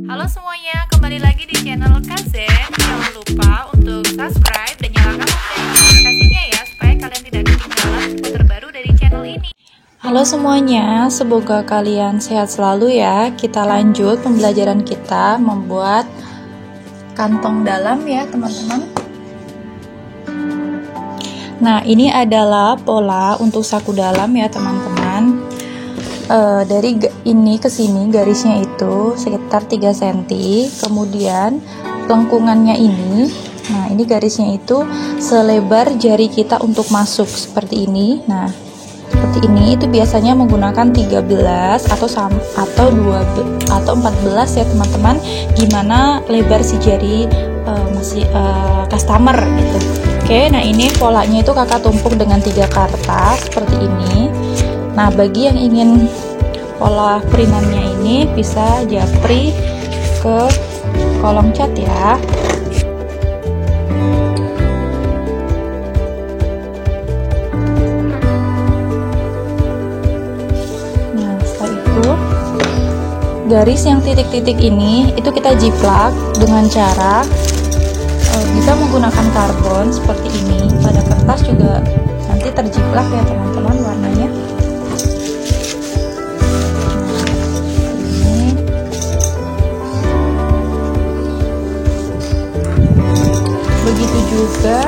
Halo semuanya, kembali lagi di channel Kazen. Jangan lupa untuk subscribe dan nyalakan lonceng notifikasinya ya, supaya kalian tidak ketinggalan info terbaru dari channel ini. Halo semuanya, semoga kalian sehat selalu ya. Kita lanjut pembelajaran kita membuat kantong dalam ya teman-teman. Nah, ini adalah pola untuk saku dalam ya teman-teman. Dari ini ke sini garisnya itu sekitar 3 cm, kemudian lengkungannya ini, nah ini garisnya itu selebar jari kita untuk masuk seperti ini. Nah, seperti ini itu biasanya menggunakan 13 atau 14 ya teman-teman, gimana lebar si jari customer gitu. Oke, nah ini polanya itu kakak tumpuk dengan 3 kertas seperti ini. Nah, bagi yang ingin pola printannya ini bisa japri ke kolom chat ya. Nah, setelah itu garis yang titik-titik ini itu kita jiplak dengan cara bisa menggunakan karbon seperti ini. Pada kertas juga nanti terjiplak ya teman-teman warnanya. Begitu juga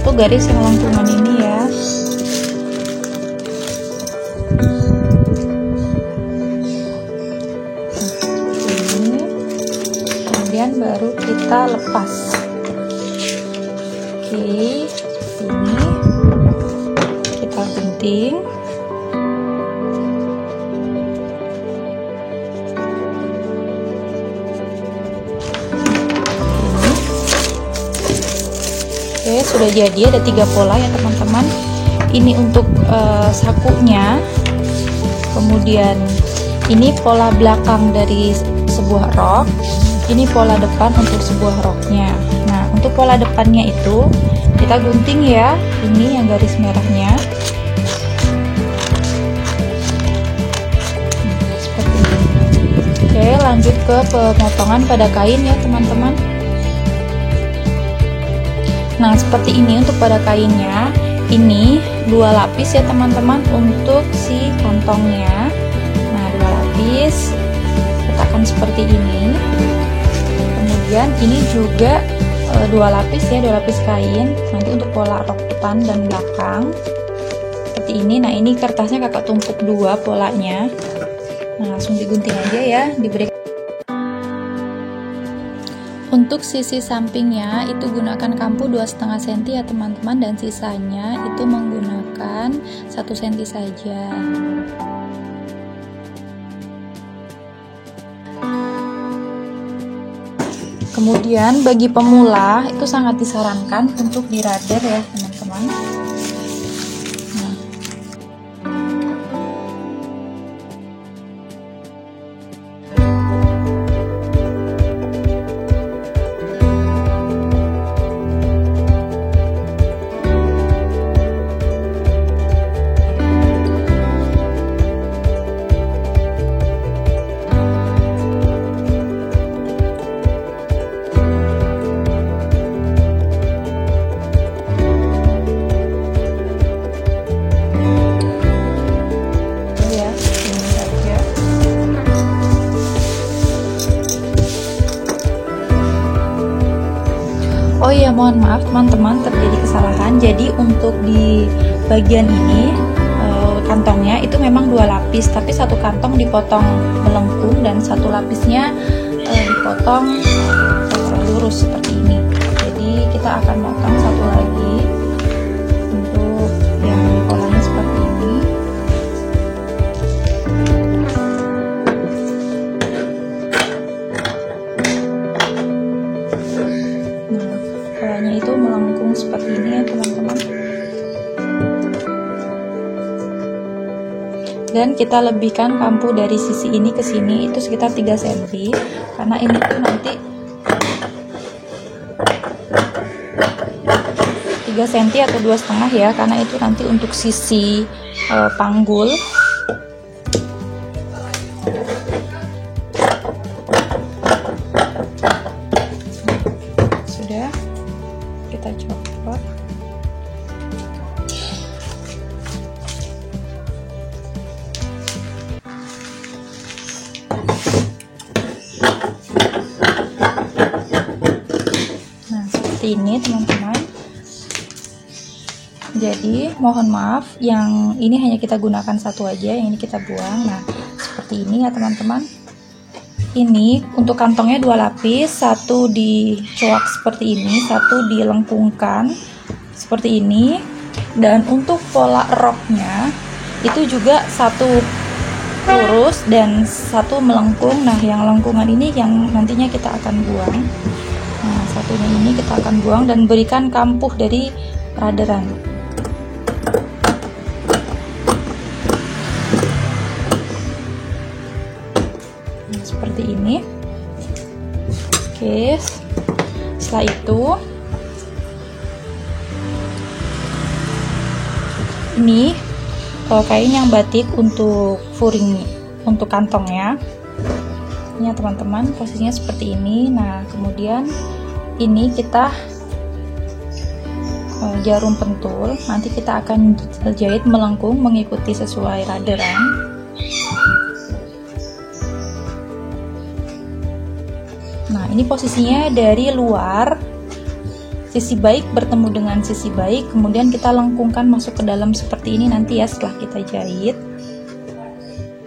tuh garis yang lengkungan ini ya. Ini kemudian baru kita lepas. Oke, ini kita gunting. Oke, sudah jadi, ada 3 pola ya teman-teman. Ini untuk sakunya, kemudian ini pola belakang dari sebuah rok, ini pola depan untuk sebuah roknya. Nah, untuk pola depannya itu kita gunting ya, ini yang garis merahnya seperti ini. Oke, lanjut ke pemotongan pada kain ya teman-teman. Nah, seperti ini untuk pada kainnya. Ini 2 lapis ya teman-teman untuk si kantongnya. Nah, 2 lapis letakkan seperti ini. Kemudian ini juga 2 lapis ya, 2 lapis kain nanti untuk pola rok depan dan belakang seperti ini. Nah, ini kertasnya kakak tumpuk 2 polanya. Nah, langsung digunting aja ya, diberi. Untuk sisi sampingnya itu gunakan kampu 2,5 cm ya teman-teman, dan sisanya itu menggunakan 1 cm saja. Kemudian bagi pemula itu sangat disarankan untuk dirader ya teman-teman. Oh iya, mohon maaf teman-teman, terjadi kesalahan. Jadi untuk di bagian ini kantongnya itu memang 2 lapis, tapi 1 kantong dipotong melengkung dan 1 lapisnya dipotong lurus seperti ini. Jadi kita akan potong 1 lagi untuk yang polanya seperti ini. Polanya itu melengkung seperti ini ya teman-teman. Dan kita lebihkan kampu dari sisi ini ke sini itu sekitar 3 cm, karena ini tuh nanti 3 cm atau 2,5 ya, karena itu nanti untuk sisi panggul. Nah, seperti ini teman-teman. Jadi mohon maaf, yang ini hanya kita gunakan satu aja, yang ini kita buang. Nah, seperti ini ya teman-teman. Ini untuk kantongnya 2 lapis, satu dicoak seperti ini, satu dilengkungkan seperti ini. Dan untuk pola roknya itu juga satu lurus dan satu melengkung. Nah, yang lengkungan ini yang nantinya kita akan buang. Nah, satunya ini kita akan buang dan berikan kampuh dari raderan. Nah, seperti ini. Oke, setelah itu ini kain yang batik untuk furing, untuk kantongnya. Ini ya teman-teman, posisinya seperti ini. Nah, kemudian ini kita jarum pentul, nanti kita akan jahit melengkung mengikuti sesuai raderan. Nah, ini posisinya dari luar, sisi baik bertemu dengan sisi baik, kemudian kita lengkungkan masuk ke dalam seperti ini nanti ya setelah kita jahit.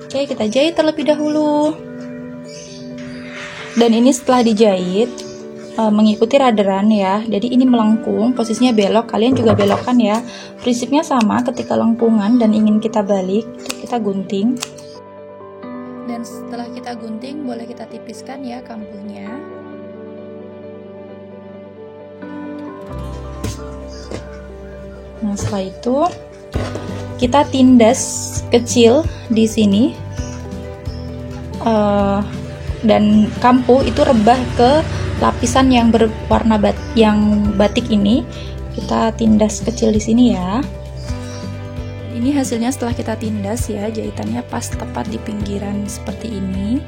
Oke, kita jahit terlebih dahulu. Dan ini setelah dijahit mengikuti raderan ya. Jadi ini melengkung, posisinya belok, kalian juga belokkan ya. Prinsipnya sama, ketika lengkungan dan ingin kita balik, kita gunting. Dan setelah kita gunting, boleh kita tipiskan ya kampuhnya. Nah, setelah itu kita tindas kecil di sini, dan kampuh itu rebah ke lapisan yang berwarna batik ini. Kita tindas kecil di sini ya. Ini hasilnya setelah kita tindas ya, jahitannya pas tepat di pinggiran seperti ini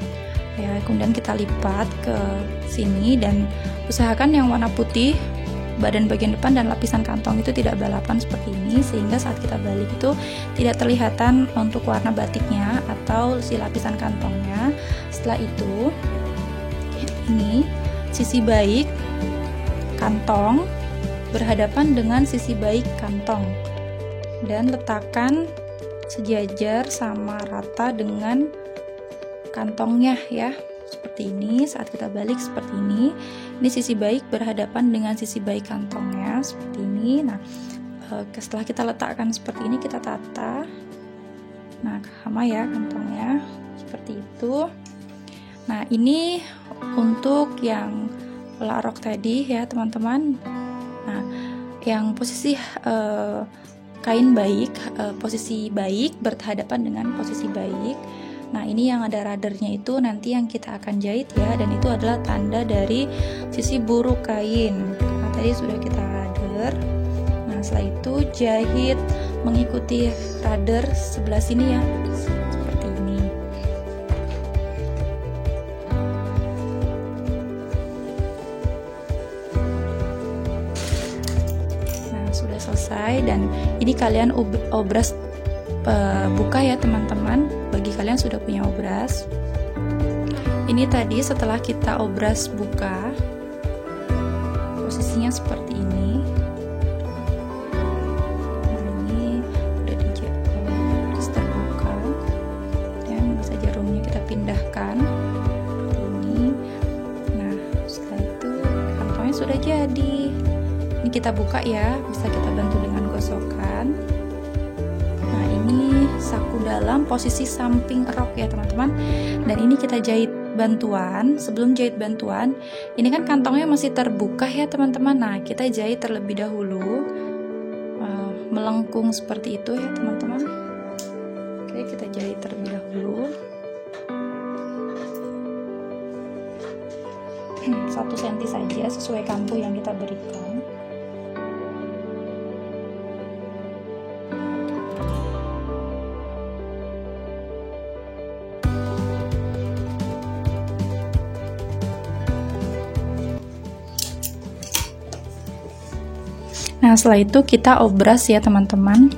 ya. Kemudian kita lipat ke sini dan usahakan yang warna putih badan bagian depan dan lapisan kantong itu tidak balapan seperti ini, sehingga saat kita balik itu tidak terlihatan untuk warna batiknya atau si lapisan kantongnya. Setelah itu ini sisi baik kantong berhadapan dengan sisi baik kantong dan letakkan sejajar sama rata dengan kantongnya ya, seperti ini. Saat kita balik seperti ini sisi baik berhadapan dengan sisi baik kantongnya seperti ini. Nah, setelah kita letakkan seperti ini, kita tata. Nah, sama ya kantongnya seperti itu. Nah, ini untuk yang pola rok tadi ya teman-teman. Nah, yang posisi kain baik, posisi baik berhadapan dengan posisi baik. Nah, ini yang ada radernya itu nanti yang kita akan jahit ya, dan itu adalah tanda dari sisi buruk kain. Nah, tadi sudah kita rader. Nah, setelah itu jahit mengikuti rader sebelah sini ya, seperti ini. Nah, sudah selesai dan ini kalian obras buka ya teman-teman, bagi kalian sudah punya obras. Ini tadi setelah kita obras buka, posisinya seperti ini. Nah, ini udah obras terbuka dan masa jarumnya kita pindahkan seperti ini. Nah, setelah itu kantongnya sudah jadi. Ini kita buka ya, bisa kita bantu dengan gosokan. Ini saku dalam posisi samping rok ya teman-teman, dan ini kita jahit bantuan. Sebelum jahit bantuan, ini kan kantongnya masih terbuka ya teman-teman. Nah, kita jahit terlebih dahulu melengkung seperti itu ya teman-teman. Oke, kita jahit terlebih dahulu 1 cm saja sesuai kampuh yang kita berikan. Nah, setelah itu kita obras ya teman-teman.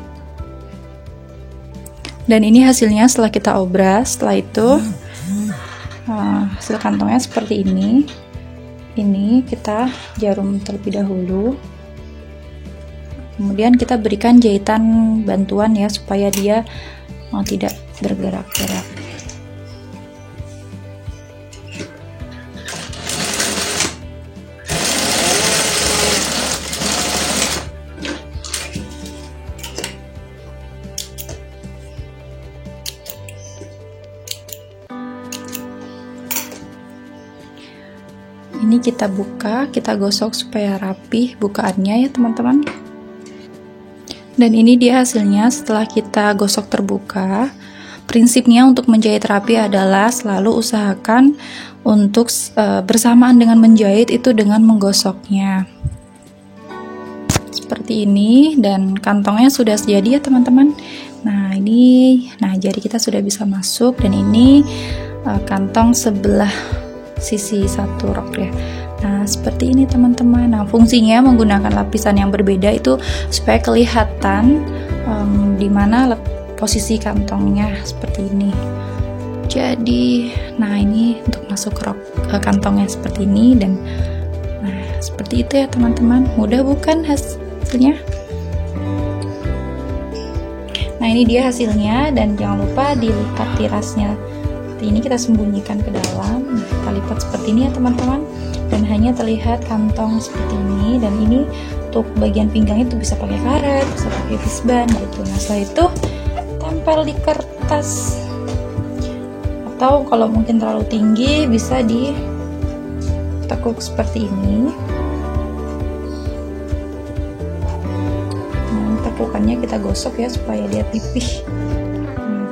Dan ini hasilnya setelah kita obras. Setelah itu hasil kantongnya seperti ini. Ini kita jarum terlebih dahulu, kemudian kita berikan jahitan bantuan ya, supaya dia tidak bergerak-gerak. Ini kita buka, kita gosok supaya rapi bukaannya ya teman-teman. Dan ini dia hasilnya setelah kita gosok terbuka. Prinsipnya untuk menjahit rapi adalah selalu usahakan untuk bersamaan dengan menjahit itu dengan menggosoknya. Seperti ini, dan kantongnya sudah jadi ya teman-teman. Nah jari kita sudah bisa masuk, dan ini kantong sebelah sisi satu rok ya. Nah seperti ini teman-teman. Nah fungsinya menggunakan lapisan yang berbeda itu supaya kelihatan di mana posisi kantongnya seperti ini. Jadi nah ini untuk masuk rok kantongnya seperti ini, dan nah seperti itu ya teman-teman. Mudah bukan hasilnya? Nah ini dia hasilnya, dan jangan lupa dilipat tirasnya. Ini kita sembunyikan ke dalam. Nah, kita lipat seperti ini ya teman-teman, dan hanya terlihat kantong seperti ini. Dan ini untuk bagian pinggangnya itu bisa pakai karet, bisa pakai visban gitu. Nah setelah itu tempel di kertas, atau kalau mungkin terlalu tinggi bisa ditekuk seperti ini. Tekukannya kita gosok ya supaya dia pipih.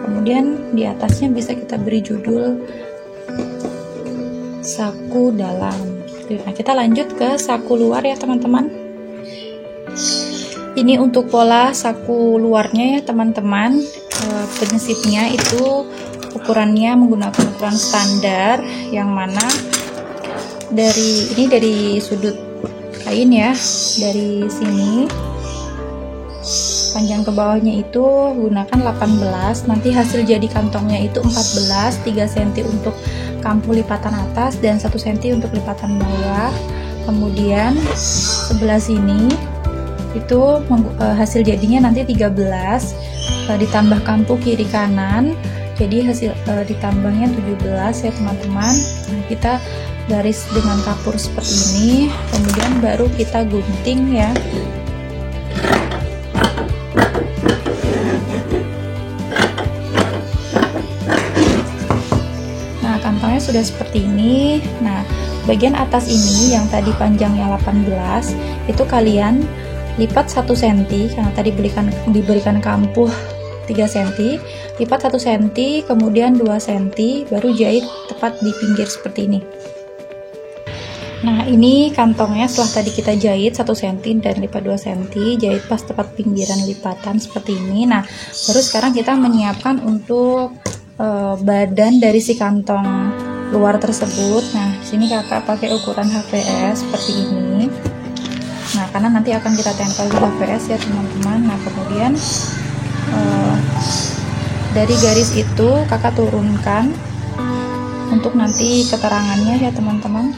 Kemudian di atasnya bisa kita beri judul saku dalam. Nah kita lanjut ke saku luar ya teman-teman. Ini untuk pola saku luarnya ya teman-teman. Prinsipnya itu ukurannya menggunakan ukuran standar, yang mana dari sudut kain ya, dari sini panjang ke bawahnya itu gunakan 18. Nanti hasil jadi kantongnya itu 14, 3 cm untuk kampuh lipatan atas dan 1 cm untuk lipatan bawah. Kemudian sebelah sini itu hasil jadinya nanti 13, ditambah kampuh kiri kanan, jadi hasil ditambahnya 17 ya teman-teman. Nah, kita garis dengan kapur seperti ini, kemudian baru kita gunting ya. Kantongnya sudah seperti ini. Nah bagian atas ini yang tadi panjangnya 18 itu kalian lipat 1 cm, karena tadi diberikan kampuh 3 cm, lipat 1 cm, kemudian 2 cm, baru jahit tepat di pinggir seperti ini. Nah ini kantongnya setelah tadi kita jahit 1 cm dan lipat 2 cm, jahit pas tepat pinggiran lipatan seperti ini. Nah baru sekarang kita menyiapkan untuk badan dari si kantong luar tersebut. Nah sini kakak pakai ukuran HVS seperti ini. Nah karena nanti akan kita tempel di HVS ya teman-teman. Nah kemudian dari garis itu kakak turunkan untuk nanti keterangannya ya teman-teman.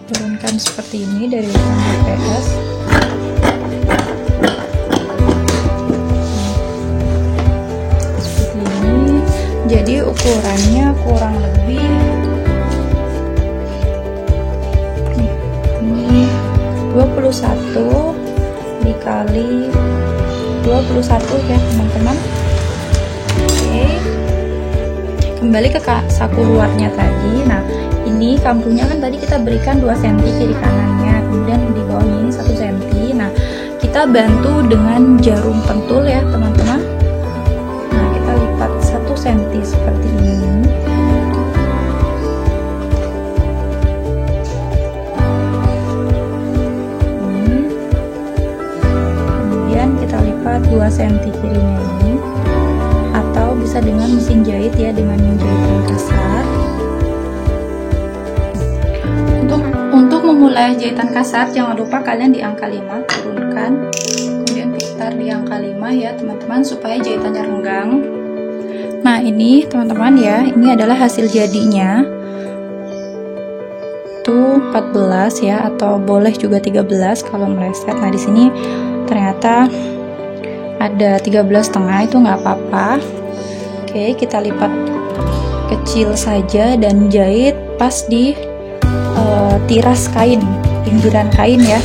Turunkan seperti ini dari ukuran HVS. Seperti ini. Jadi ukurannya kurang lebih ini 21 dikali 21 ya teman-teman. Oke. Kembali ke saku luarnya tadi. Nah ini kampuhnya kan tadi kita berikan 2 cm kiri kanannya, kemudian di bawahnya ini 1 cm. Nah kita bantu dengan jarum pentul ya teman-teman. Nah kita lipat 1 cm seperti ini. Kemudian kita lipat 2 cm kirinya ini, atau bisa dengan mesin jahit ya, dengan menjahit yang kasar. Untuk memulai jahitan kasar, jangan lupa kalian di angka 5 turunkan, kemudian putar di angka 5 ya teman-teman, supaya jahitannya renggang. Nah ini teman-teman ya, ini adalah hasil jadinya tuh 14 ya, atau boleh juga 13 kalau meleset. Nah di sini ternyata ada 13,5, itu nggak apa-apa. Oke, kita lipat kecil saja dan jahit pas di tiras kain, pinggiran kain ya.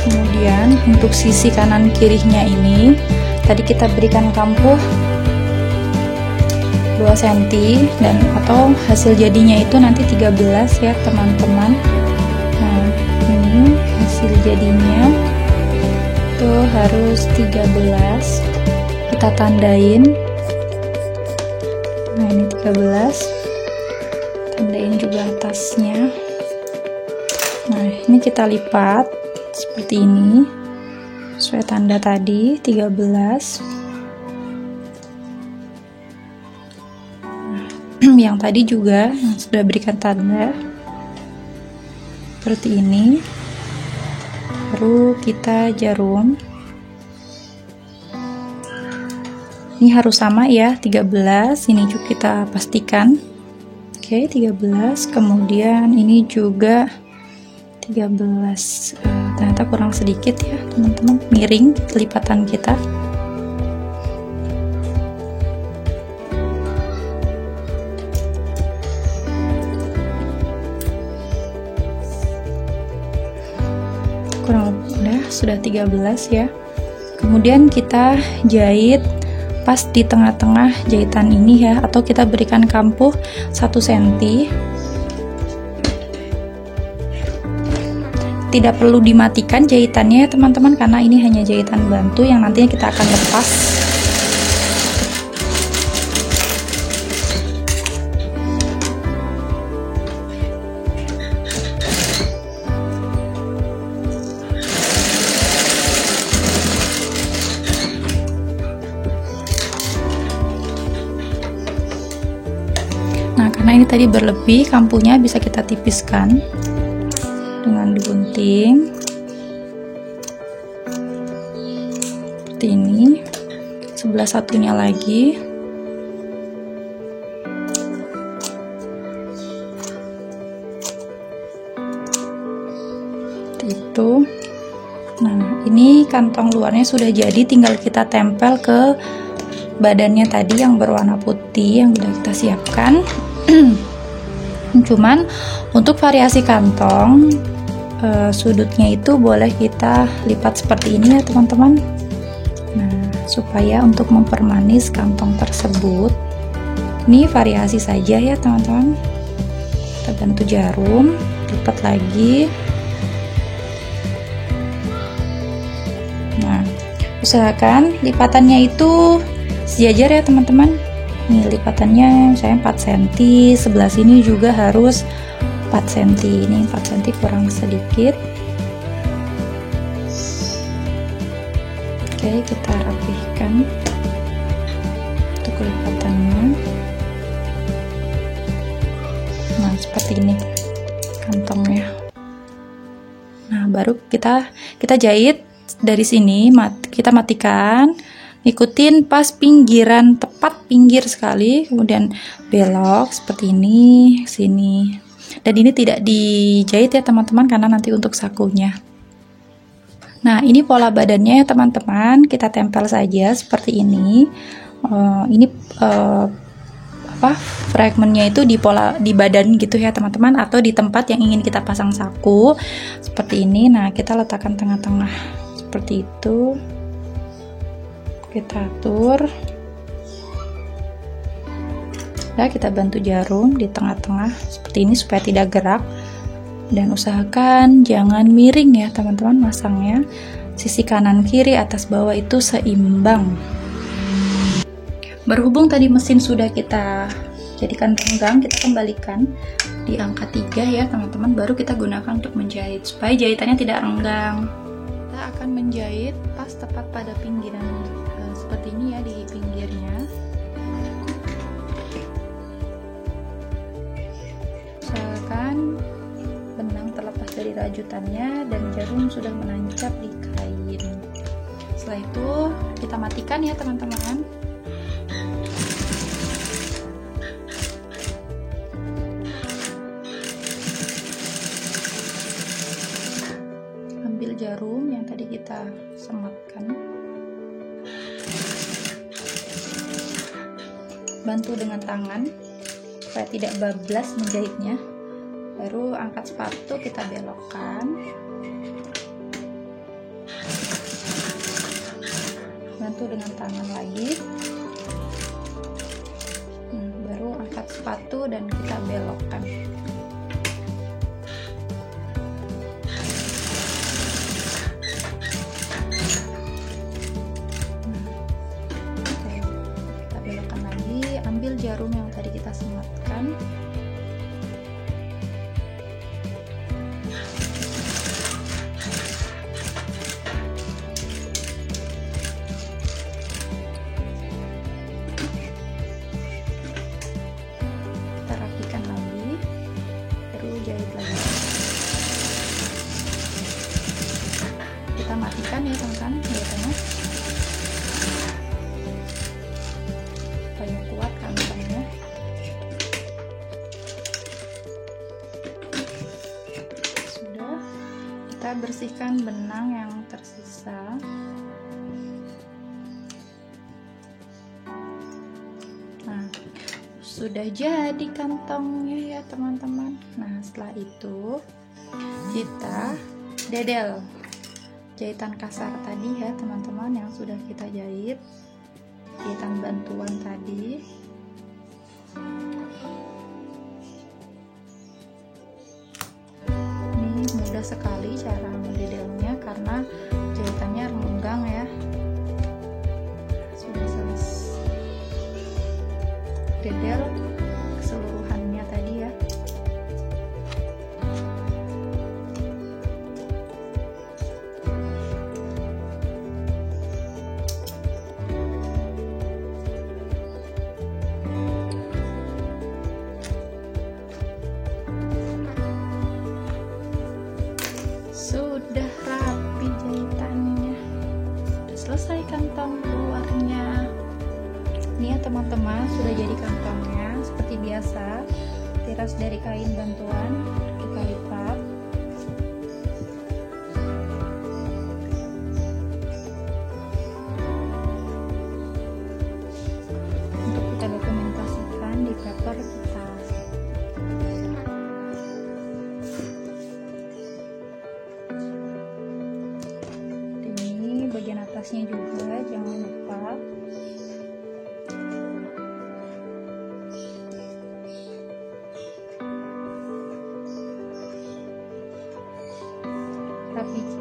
Kemudian untuk sisi kanan kirinya ini tadi kita berikan kampuh 2 cm dan atau hasil jadinya itu nanti 13 ya teman-teman. Nah ini hasil jadinya itu harus 13, kita tandain. Nah ini 13, tandain juga atasnya. Nah ini kita lipat seperti ini sesuai tanda tadi 13. Yang tadi juga yang sudah berikan tanda seperti ini, baru kita jarum. Ini harus sama ya, 13. Ini juga kita pastikan. Oke, 13. Kemudian ini juga 13. Ternyata kurang sedikit ya teman-teman, miring lipatan kita. Kurang udah, sudah 13 ya. Kemudian kita jahit pas di tengah-tengah jahitan ini ya, atau kita berikan kampuh 1 cm. Tidak perlu dimatikan jahitannya ya teman-teman, karena ini hanya jahitan bantu yang nantinya kita akan lepas. Nah karena ini tadi berlebih, kampuhnya bisa kita tipiskan dengan digunting seperti ini. Sebelah satunya lagi. Seperti itu. Nah ini kantong luarnya sudah jadi, tinggal kita tempel ke badannya tadi yang berwarna putih yang sudah kita siapkan. Cuman untuk variasi kantong sudutnya itu boleh kita lipat seperti ini ya teman-teman. Nah supaya untuk mempermanis kantong tersebut, ini variasi saja ya teman-teman. Kita bantu jarum, lipat lagi. Nah usahakan lipatannya itu sejajar ya teman-teman. Ini lipatannya saya 4 cm, sebelah sini juga harus 4 cm. Ini 4 cm kurang sedikit. Oke, kita rapihkan untuk lipatannya. Nah seperti ini kantongnya. Nah baru kita jahit dari sini, kita matikan, ikutin pas pinggiran, tepat pinggir sekali, kemudian belok seperti ini sini. Dan ini tidak dijahit ya teman-teman, karena nanti untuk sakunya. Nah ini pola badannya ya teman-teman, kita tempel saja seperti ini. Ini fragmentnya itu di badan gitu ya teman-teman, atau di tempat yang ingin kita pasang saku seperti ini. Nah kita letakkan tengah-tengah seperti itu. Kita atur, nah kita bantu jarum di tengah-tengah seperti ini supaya tidak gerak, dan usahakan jangan miring ya teman-teman masangnya. Sisi kanan kiri atas bawah itu seimbang. Berhubung tadi mesin sudah kita jadikan renggang, kita kembalikan di angka 3 ya teman-teman, baru kita gunakan untuk menjahit supaya jahitannya tidak renggang. Kita akan menjahit pas tepat pada pinggiran seperti ini ya, di pinggirnya. Usahakan benang terlepas dari rajutannya dan jarum sudah menancap di kain. Setelah itu kita matikan ya teman-teman. Ambil jarum yang tadi kita sematkan, bantu dengan tangan supaya tidak bablas menjahitnya. Baru angkat sepatu, kita belokkan, bantu dengan tangan lagi. Baru angkat sepatu dan kita belokkan. Kita belokkan lagi, ambil jarum yang tadi kita sematkan. Jahit lagi. Kita matikan ya teman-teman jahitannya supaya kuat kantongnya. Sudah, kita bersihkan benang yang tersisa. Nah, sudah jadi kantongnya ya teman-teman. Nah, setelah itu kita dedel jahitan kasar tadi ya teman-teman, yang sudah kita jahit, jahitan bantuan tadi. Ini mudah sekali cara mendedelnya karena jahitannya renggang ya. Sudah selesai dedel keseluruhannya tadi ya. Sudah rapi jahitannya, sudah selesai kantong luarnya. Ini ya teman-teman, sudah jadi kantongnya. Seperti biasa, tiras dari kain bantuan kita lipat. Untuk kita dokumentasikan di paper kita. Ini bagian atasnya juga jangan lupa.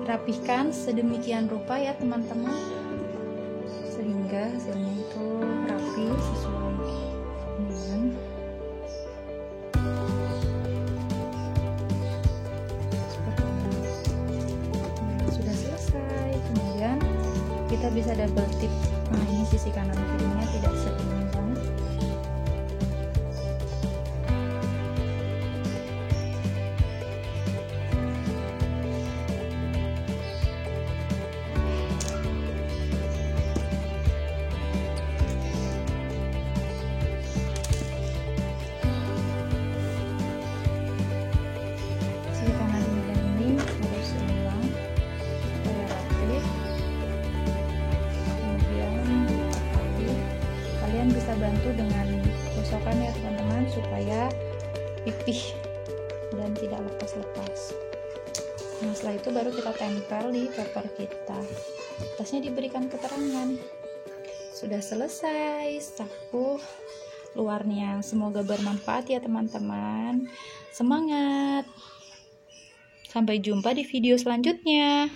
Rapihkan sedemikian rupa ya teman-teman, sehingga hasilnya itu rapi sesuai dengan seperti ini. Nah, sudah selesai. Kemudian kita bisa double tip. Nah, ini sisi kanan kirinya tidak seimbang. Bisa bantu dengan gosokan ya teman-teman supaya pipih dan tidak lepas-lepas. Nah, setelah itu baru kita tempel di paper kita. Atasnya diberikan keterangan. Sudah selesai saku luarnya. Semoga bermanfaat ya teman-teman. Semangat. Sampai jumpa di video selanjutnya.